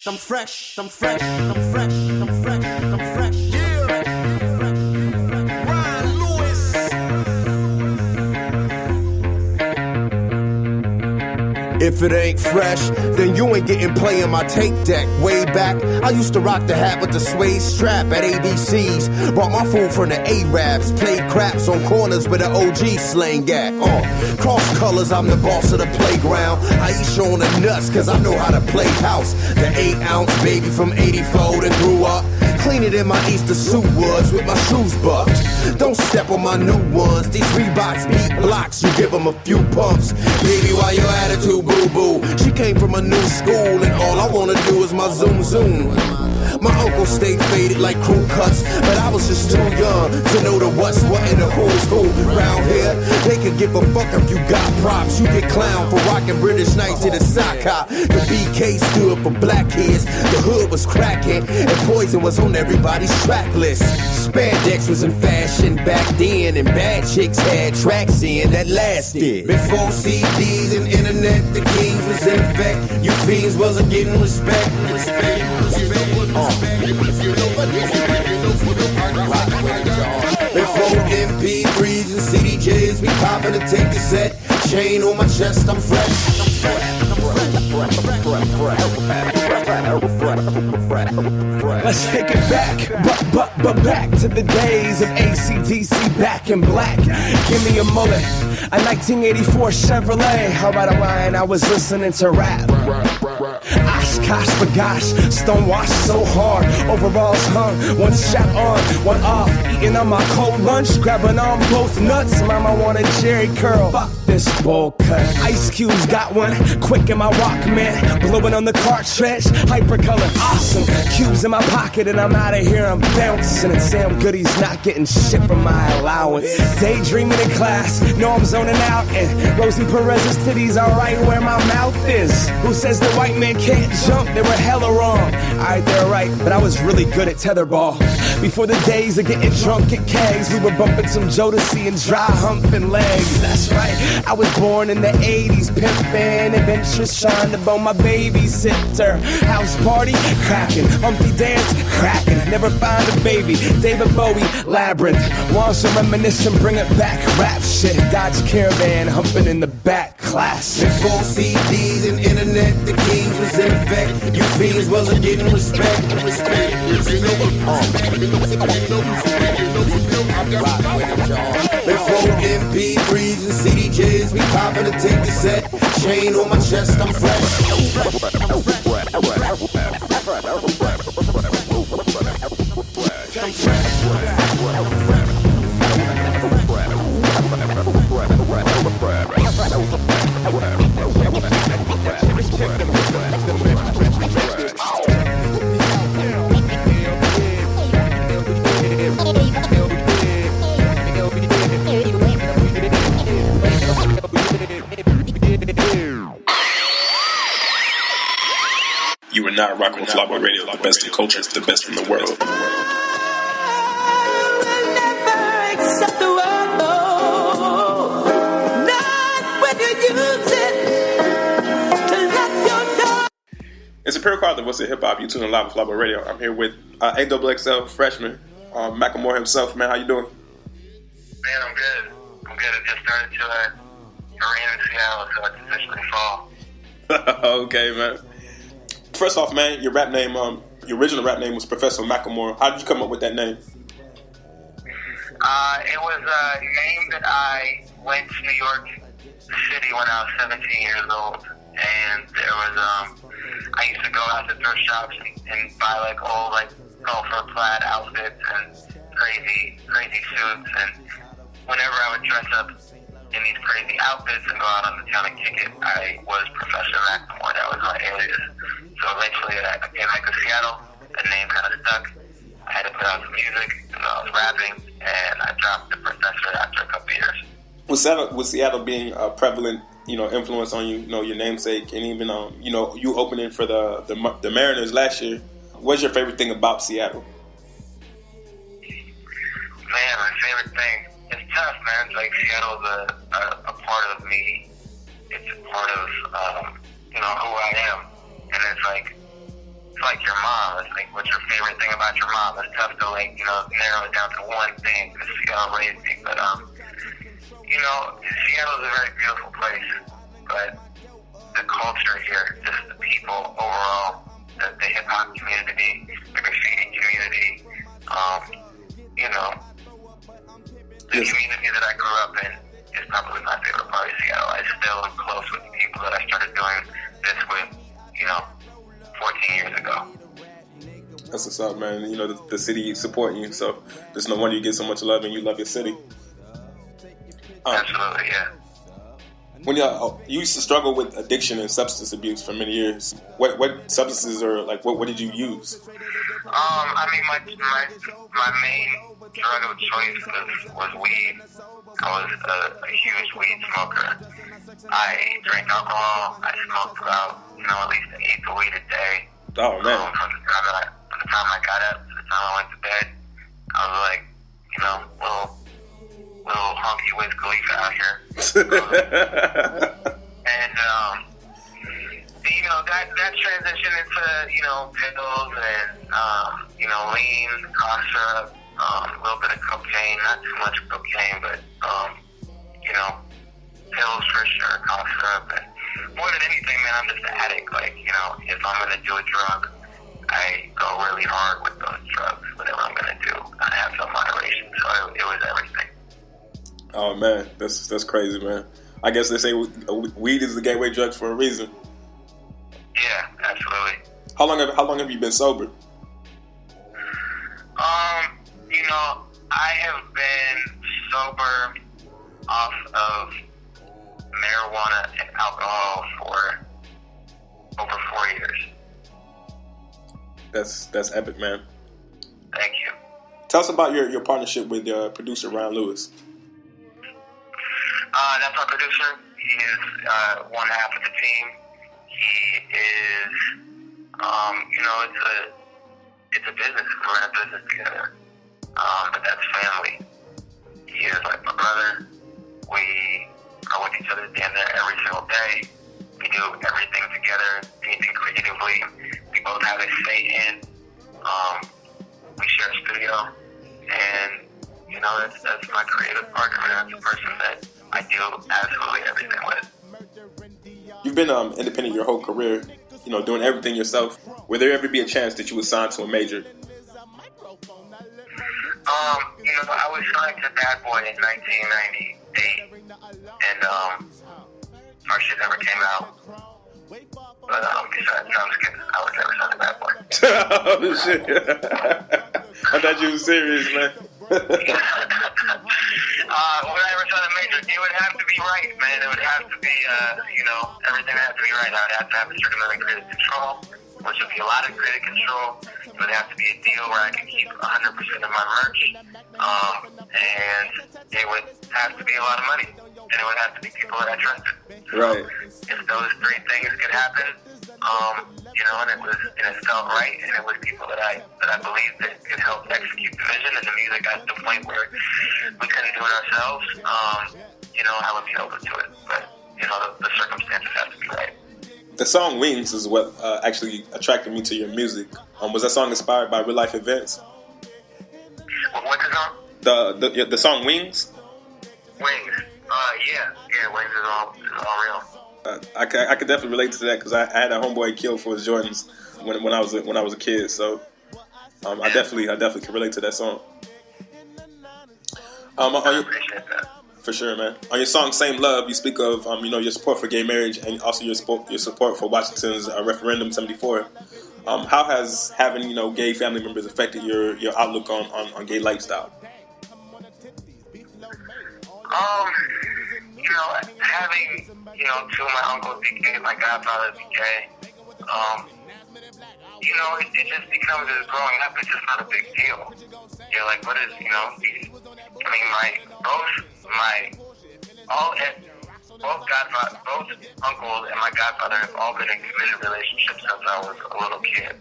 I'm fresh, I'm fresh, I'm fresh, I'm fresh, I'm fresh. Yeah. Ryan Lewis. If it ain't fresh, then you ain't getting play in my tape deck. Way back, I used to rock the hat with the suede strap at ABC's. Brought my food from the Arabs. Played craps on corners with the OG slang at. Cross colors, I'm the boss of the playground. I eat showing the nuts, cause I know how to play house. The 8-ounce baby from 84 that grew up. Clean it in my Easter suit woods with my shoes buffed. Don't step on my new ones. These Reeboks beat blocks, you give them a few pumps. Baby, why your attitude boo-boo? She came from a new school and all I wanna do is my zoom zoom. My uncle stayed faded like crew cuts, but I was just too young to know the what's what in the who's who. Round here, they could give a fuck if you got props. You get clowned for rocking British Knights to the sock hop. The BK stood for black kids, the hood was cracking, and Poison was on everybody's track list. Spandex was in fashion back then, and bad chicks had tracks in that lasted. Before CDs and internet, the kings was in effect. You fiends wasn't getting respect. Before MP3s and CDJs, we poppin' to take the set. Chain on my chest, I'm fresh. Let's take it back, but back to the days of AC/DC back in black. Give me a mullet, a 1984 Chevrolet. How about a line? I was listening to rap. Oshkosh bagosh, stonewashed so hard. Overalls hung, one strap on, one off. Eating on my cold lunch, grabbing on both nuts. Mama wanted Jerry curl. Fuck this bowl cut. Ice Cube's got one, quick in my Walkman, blowing on the cartridge. Hypercolor, awesome. Cubes in my pocket and I'm out of here. I'm bouncing and Sam Goody's not getting shit from my allowance. Daydreaming in class, know I'm zoning out. And Rosie Perez's titties are right where my mouth is. Who says the white man can't jump? They were hella wrong. Alright, they're right, but I was really good at tetherball. Before the days of getting drunk at kegs, we were bumping some Jodeci and dry humping legs. That's right, I was born in the 80s, pimpin', adventurous, trying to bone my babysitter. House party, crackin', Humpty dance, crackin', never find a baby. David Bowie, Labyrinth, want some reminiscent, bring it back, rap shit. Dodge Caravan, humping in the back, classic. Before CDs and internet, the kings was in effect. You fiends wasn't getting respect. Before MP3s and CDJs, we poppin' to take the set. Chain on my chest, I'm fresh. You are not rocking with Boy Radio, the best in culture, the best from the world. It's a pure call that was a hip hop. You tune in live with Boy Radio. I'm here with XXL freshman Macklemore himself. Man, how you doing? Man, I'm good. It just started to rain in Seattle, so it's officially fall. Okay, man. First off, man, your rap name, your original rap name was Professor Macklemore. How did you come up with that name? It was a name that I went to New York City when I was 17 years old, and there was I used to go out to thrift shops and buy like old golfer plaid outfits and crazy suits, and whenever I would dress up in these crazy outfits and go out on the town and kick it, I was Professor Macklemore. That was my alias. So eventually I came back to Seattle, the name kind of stuck. I had to put out some music, and I was rapping, and I dropped the Professor after a couple years. Was Seattle being a prevalent, influence on you, your namesake, and even, you opening for the Mariners last year? What's your favorite thing about Seattle? Man, my favorite thing. It's tough, man. It's like Seattle's a part of me. It's a part of, who I am. And it's like, like your mom. It's like, what's your favorite thing about your mom? It's tough to, like, you know, narrow it down to one thing because Seattle raised me. But, you know, Seattle is a very beautiful place. But the culture here, just the people overall, the hip-hop community, the graffiti community, you know, the community that I grew up in is probably my favorite part of Seattle. I still am close with the people that I started doing this with, you know, 14 years ago. That's what's up, man. You know, the city supporting you, so there's no wonder you get so much love and you love your city. Absolutely, yeah. When you used to struggle with addiction and substance abuse for many years, what substances or like what did you use? I mean, my main drug of choice was weed. I was a huge weed smoker. I drank alcohol. I smoked about, you know, at least an eighth of weed a day. Oh man! From the time I got up to the time I went to bed, I was like, you know, little honky whiz Khalifa out here. And you know, that transitioned into, you know, pills and you know, lean, cough syrup, a little bit of cocaine, not too much cocaine, but you know, pills for sure, cough syrup, and more than anything, man, I'm just an addict. Like, you know, if I'm gonna do a drug, I go really hard with those drugs. Whatever I'm gonna do, I have some moderation. So it was everything. Oh man, that's crazy, man. I guess they say weed is the gateway drug for a reason. Yeah, absolutely. How long have you been sober? You know, I have been sober off of marijuana and alcohol for over 4 years. That's epic, man. Thank you. Tell us about your partnership with your producer Ryan Lewis. That's our producer. He is one half of the team. He is, you know, it's a business. We're in a business together. But that's family. He is like my brother. We are with each other damn near every single day. We do everything together, anything creatively. We both have a say in. We share a studio, and you know, that's my creative partner. That's the person that I do absolutely everything with. You've been independent your whole career, you know, doing everything yourself. Will there ever be a chance that you would sign to a major? You know, I was signed to Bad Boy in 1998, and our shit never came out. But besides, no, I'm just kidding. I was never signed to Bad Boy. Oh shit! I thought you were serious, man. When I ever signed a major, it would have to be right, man. It would have to be, you know, everything would have to be right. I would have to have a certain amount of creative control, which would be a lot of creative control. It would have to be a deal where I could keep 100% of my merch, and it would have to be a lot of money, and it would have to be people that I trusted. So right. If those three things could happen, you know, and it felt right, and it was people that I believed that could help execute the vision, and the music got to the point where we couldn't do it ourselves, you know, I would be open to it. But, you know, the circumstances have to be right. The song Wings is what actually attracted me to your music. Was that song inspired by real life events? What's the song? The song Wings? Wings. Yeah, Wings is all real. I could definitely relate to that because I had a homeboy killed for his Jordans when I was a kid. So I definitely can relate to that song. I appreciate that. For sure, man. On your song "Same Love," you speak of you know, your support for gay marriage and also your support for Washington's referendum 74. How has having, you know, gay family members affected your outlook on gay lifestyle? You know, having, you know, two of my uncles be gay, my godfather be gay, you know, it just becomes, as growing up, it's just not a big deal. You're like, what is, you know, I mean, both uncles and my godfather have all been in committed relationships since I was a little kid.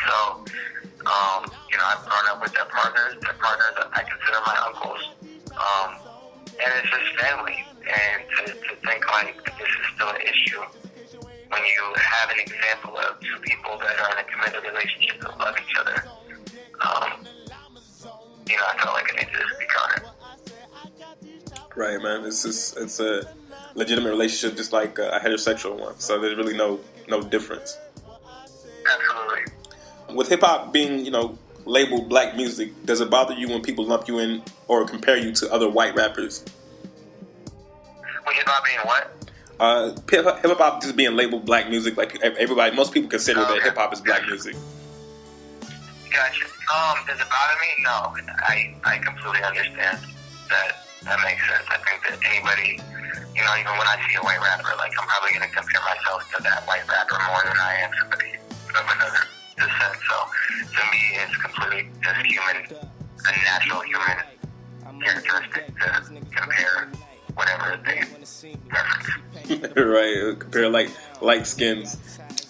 So, you know, I've grown up with their partners that I consider my uncles. And it's just family. And to think like this is still an issue when you have an example of two people that are in a committed relationship It's a legitimate relationship, just like a heterosexual one. So there's really no difference. Absolutely. With hip hop being, labeled black music, does it bother you when people lump you in or compare you to other white rappers? With hip hop being what? Hip hop just being labeled black music, like most people consider that hip hop is black music. Gotcha. Does it bother me? No. I completely understand that makes sense. I think that anybody, even when I see a white rapper, like, I'm probably going to compare myself to that white rapper more than I am somebody of another descent. So to me, it's completely just a natural human characteristic to compare whatever they reference. Right, compare like skins.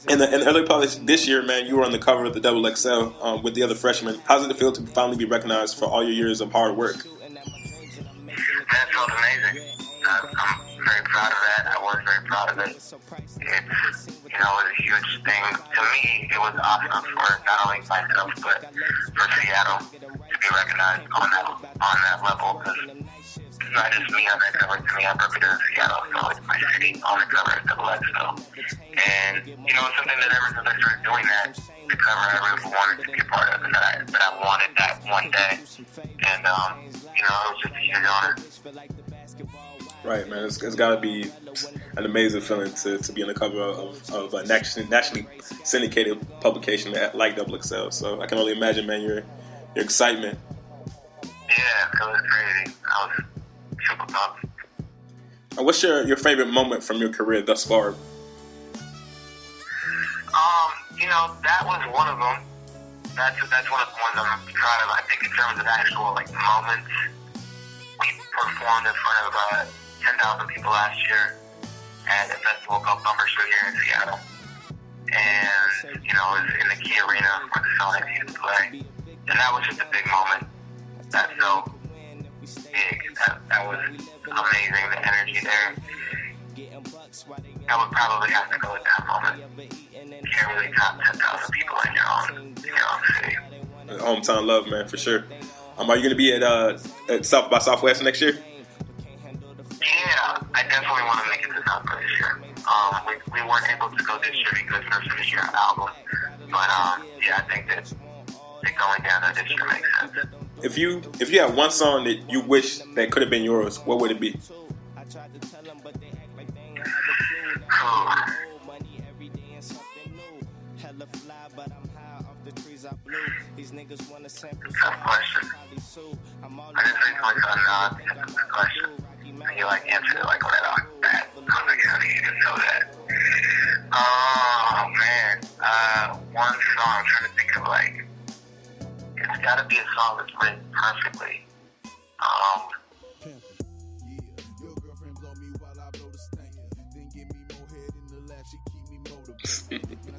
In the early part of this year, man, you were on the cover of the XXL with the other freshmen. How does it feel to finally be recognized for all your years of hard work? That felt amazing. I'm very proud of that. I was very proud of it. It's, it was a huge thing. To me, it was awesome for not only myself, but for Seattle to be recognized on that level. Because it's not just me on that cover. To me, I represent Seattle, so it's my city on the cover of XXL. And, it's something that ever since I started doing that, the cover I really wanted to be a part of, and that I wanted that one day. And, it was just a huge honor. Right, man. It's got to be an amazing feeling to be on the cover of a nationally syndicated publication like XXL. So I can only imagine, man, your excitement. Yeah, it was crazy. I was super pumped. And what's your favorite moment from your career thus far? That was one of them. That's one of the ones I'm proud of. I think in terms of actual moments, we performed in front of 10,000 people last year at a festival called Bumper Show here in Seattle. And, it was in the Key Arena where the Sonics used to play. And that was just a big moment. That felt big. That was amazing, the energy there. I would probably have to go with that moment. You can't really top 10,000 people in your own city. Hometown love, man, for sure. Are you going to be at South by Southwest next year? Yeah, I definitely want to make it to South by this year. We weren't able to go this year because we were finishing our album. But, I think that going down there this year makes sense. If you had one song that you wish that could have been yours, what would it be? Tough question. I just recently found out the answer to this question. And you answered it right off the bat. I was like, how do you even know that? Oh, man. One song I'm trying to think of, it's got to be a song that's written perfectly.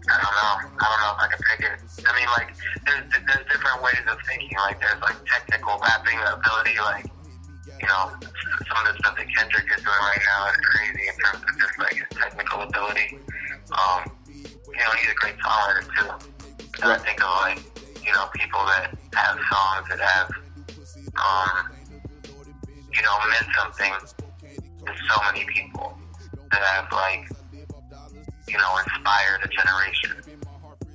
I don't know if I can pick it. I mean, there's different ways of thinking. There's technical rapping ability. Some of the stuff that Kendrick is doing right now is crazy in terms of just his technical ability. He's a great songwriter too. And I think of people that have songs that have meant something to so many people, that have inspired a generation.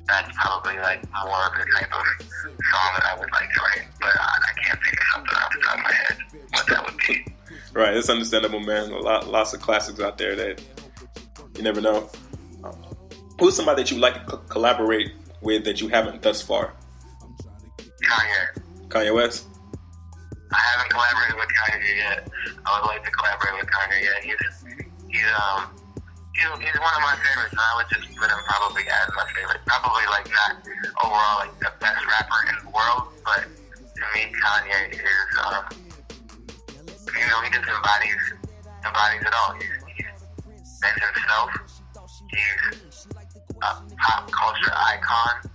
That's probably more of the type of song that I would like to write, but I can't think of something off the top of my head what that would be. Right, it's understandable, man. Lots of classics out there that you never know. Who's somebody that you like to collaborate with that you haven't thus far? Kanye West? I haven't collaborated with Kanye yet. I would like to collaborate with Kanye. Yeah, he's one of my favorites, and I would just put him probably as my favorite. Probably not overall the best rapper in the world, but to me, Kanye is he just embodies it all. He's been himself. He's a pop culture icon.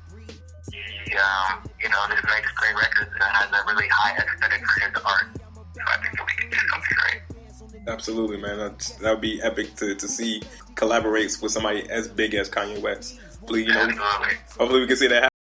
He just makes great records and has a really high aesthetic for his art. So I think that we can do something great. Absolutely, man. That would be epic to see collaborates with somebody as big as Kanye West. Hopefully, hopefully we can see that happen.